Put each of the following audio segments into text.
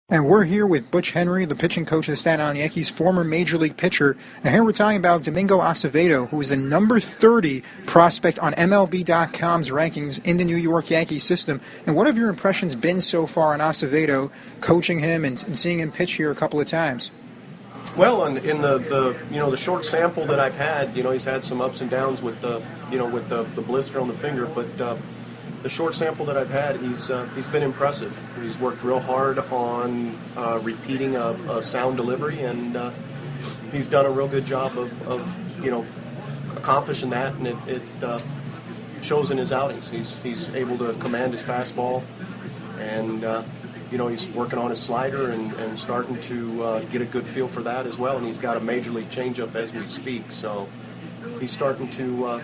And we're here with Butch Henry, the pitching coach of the Staten Island Yankees, former Major League pitcher. And here we're talking about Domingo Acevedo, who is the number 30 prospect on MLB.com's rankings in the New York Yankees system. And what have your impressions been so far on Acevedo, coaching him and seeing him pitch here a couple of times? Well, in the short sample that I've had, he's had some ups and downs with the blister on the finger, but the short sample that I've had, he's been impressive. He's worked real hard on repeating a sound delivery, and he's done a real good job of accomplishing that, and it shows in his outings. He's able to command his fastball, and he's working on his slider and starting to get a good feel for that as well. And he's got a major league changeup as we speak, so he's starting to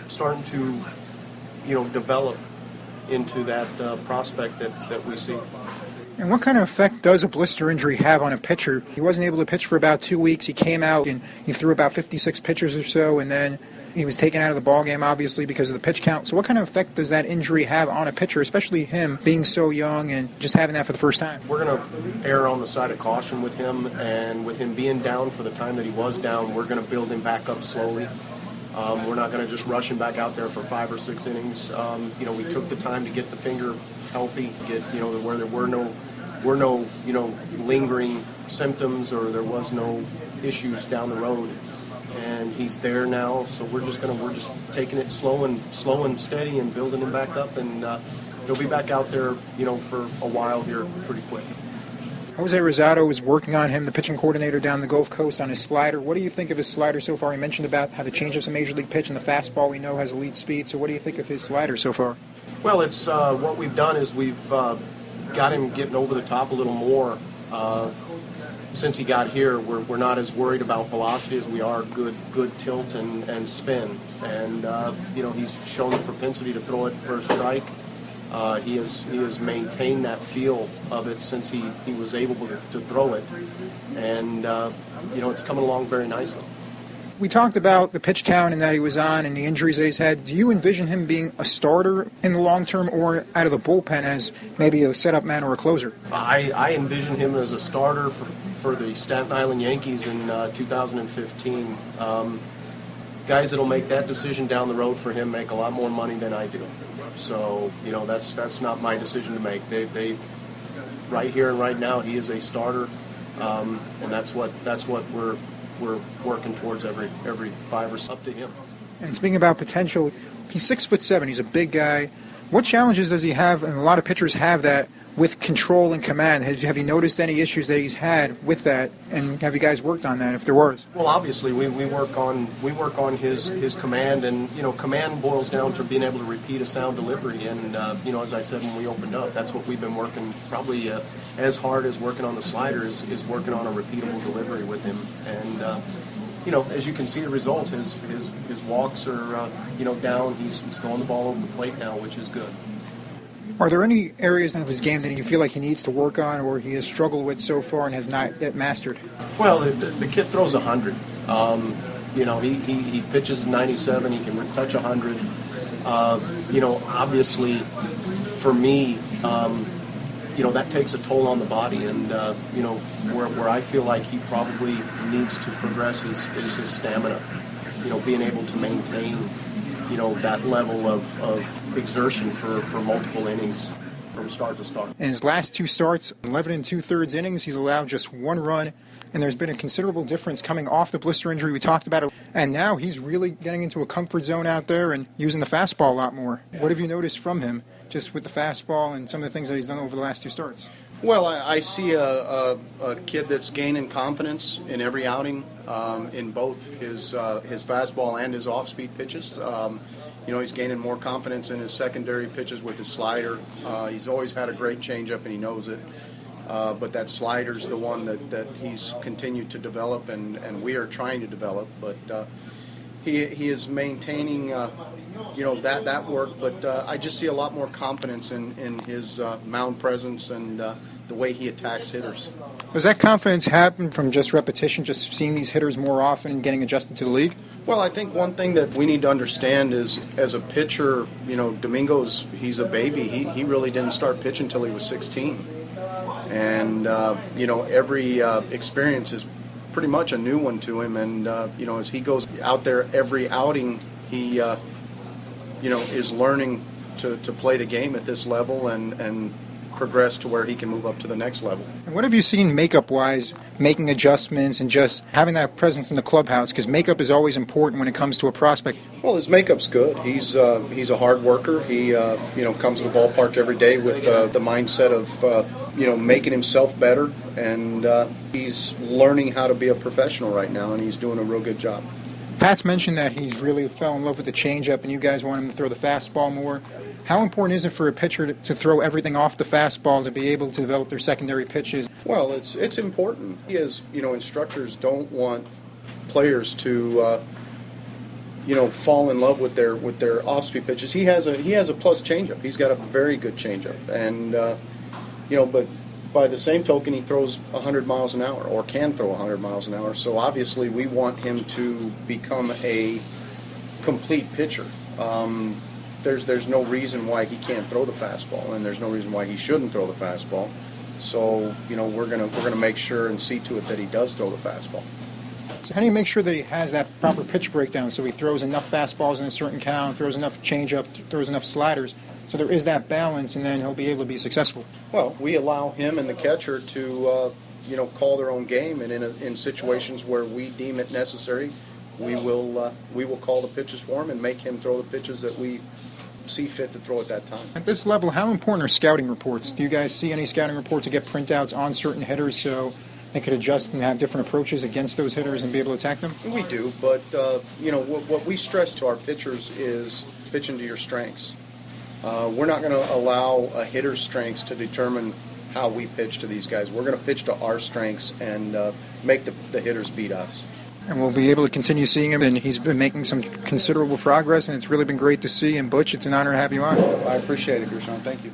develop into that prospect that we see. And what kind of effect does a blister injury have on a pitcher? He wasn't able to pitch for about 2 weeks. He came out and he threw about 56 pitches or so, and then he was taken out of the ballgame, obviously, because of the pitch count. So what kind of effect does that injury have on a pitcher, especially him being so young and just having that for the first time? We're going to err on the side of caution with him, and with him being down for the time that he was down, we're going to build him back up slowly. We're not going to just rush him back out there for 5 or 6 innings. We took the time to get the finger healthy, get where there were no lingering symptoms, or there was no issues down the road. And he's there now, so we're just taking it slow and steady and building him back up, and he'll be back out there for a while here pretty quick. Jose Rosado is working on him, the pitching coordinator down the Gulf Coast, on his slider. What do you think of his slider so far? He mentioned about how the changeup's a major league pitch, and the fastball we know has elite speed. So what do you think of his slider so far? Well, it's what we've done is we've got him getting over the top a little more. Since he got here, we're not as worried about velocity as we are good tilt and spin. And he's shown the propensity to throw it for a strike. He has maintained that feel of it since he was able to throw it, and it's coming along very nicely. We talked about the pitch count and that he was on and the injuries that he's had. Do you envision him being a starter in the long term, or out of the bullpen as maybe a setup man or a closer? I envision him as a starter for the Staten Island Yankees in 2015. Guys that'll make that decision down the road for him make a lot more money than I do. So that's not my decision to make. They right here and right now he is a starter, and that's what we're working towards every 5 or 6 up to him. And speaking about potential, he's 6'7". He's a big guy. What challenges does he have? And a lot of pitchers have that with control and command. Have you noticed any issues that he's had with that? And have you guys worked on that, if there was? Well, obviously we work on his command, and command boils down to being able to repeat a sound delivery. And as I said when we opened up, that's what we've been working probably as hard as working on the slider is working on a repeatable delivery with him. And as you can see the results, his walks are down. He's throwing the ball over the plate now, which is good. Are there any areas of his game that you feel like he needs to work on, or he has struggled with so far and has not yet mastered? Well, the kid throws 100. He pitches 97. He can touch 100. Obviously, for me, that takes a toll on the body, and where I feel like he probably needs to progress is his stamina. Being able to maintain that level of exertion for multiple innings from start to start. In his last 2 starts, 11 2/3 innings, he's allowed just 1 run, and there's been a considerable difference coming off the blister injury. We talked about it, and now he's really getting into a comfort zone out there and using the fastball a lot more. What have you noticed from him, just with the fastball and some of the things that he's done over the last 2 starts? Well, I see a kid that's gaining confidence in every outing, in both his fastball and his off-speed pitches. He's gaining more confidence in his secondary pitches with his slider. He's always had a great changeup, and he knows it. But that slider's the one that he's continued to develop, and we are trying to develop. But he is maintaining that work. But I just see a lot more confidence in his mound presence and the way he attacks hitters. Does that confidence happen from just repetition, just seeing these hitters more often and getting adjusted to the league? Well, I think one thing that we need to understand is, as a pitcher, Domingo's, he's a baby. He really didn't start pitching until he was 16. And every experience is pretty much a new one to him. And as he goes out there every outing, he is learning to play the game at this level and progress to where he can move up to the next level. And what have you seen makeup-wise, making adjustments and just having that presence in the clubhouse? Because makeup is always important when it comes to a prospect. Well, his makeup's good. He's a hard worker. He comes to the ballpark every day with the mindset of making himself better, and he's learning how to be a professional right now, and he's doing a real good job. Pat's mentioned that he's really fell in love with the changeup, and you guys want him to throw the fastball more. How important is it for a pitcher to throw everything off the fastball to be able to develop their secondary pitches? Well, it's important. Instructors don't want players to fall in love with their off-speed pitches. He has a plus changeup. He's got a very good changeup, and but by the same token, he throws 100 miles an hour or can throw 100 miles an hour. So obviously, we want him to become a complete pitcher. There's no reason why he can't throw the fastball, and there's no reason why he shouldn't throw the fastball. So we're gonna make sure and see to it that he does throw the fastball. So how do you make sure that he has that proper pitch breakdown, so he throws enough fastballs in a certain count, throws enough changeup, throws enough sliders, so there is that balance, and then he'll be able to be successful? Well, we allow him and the catcher to call their own game, and in situations where we deem it necessary, we will call the pitches for him and make him throw the pitches that we see fit to throw at that time. At this level, how important are scouting reports? Do you guys see any scouting reports to get printouts on certain hitters so they could adjust and have different approaches against those hitters and be able to attack them? We do, but what we stress to our pitchers is pitching to your strengths. We're not going to allow a hitter's strengths to determine how we pitch to these guys. We're going to pitch to our strengths and make the hitters beat us. And we'll be able to continue seeing him, and he's been making some considerable progress, and it's really been great to see. And Butch, it's an honor to have you on. I appreciate it, Gershon. Thank you.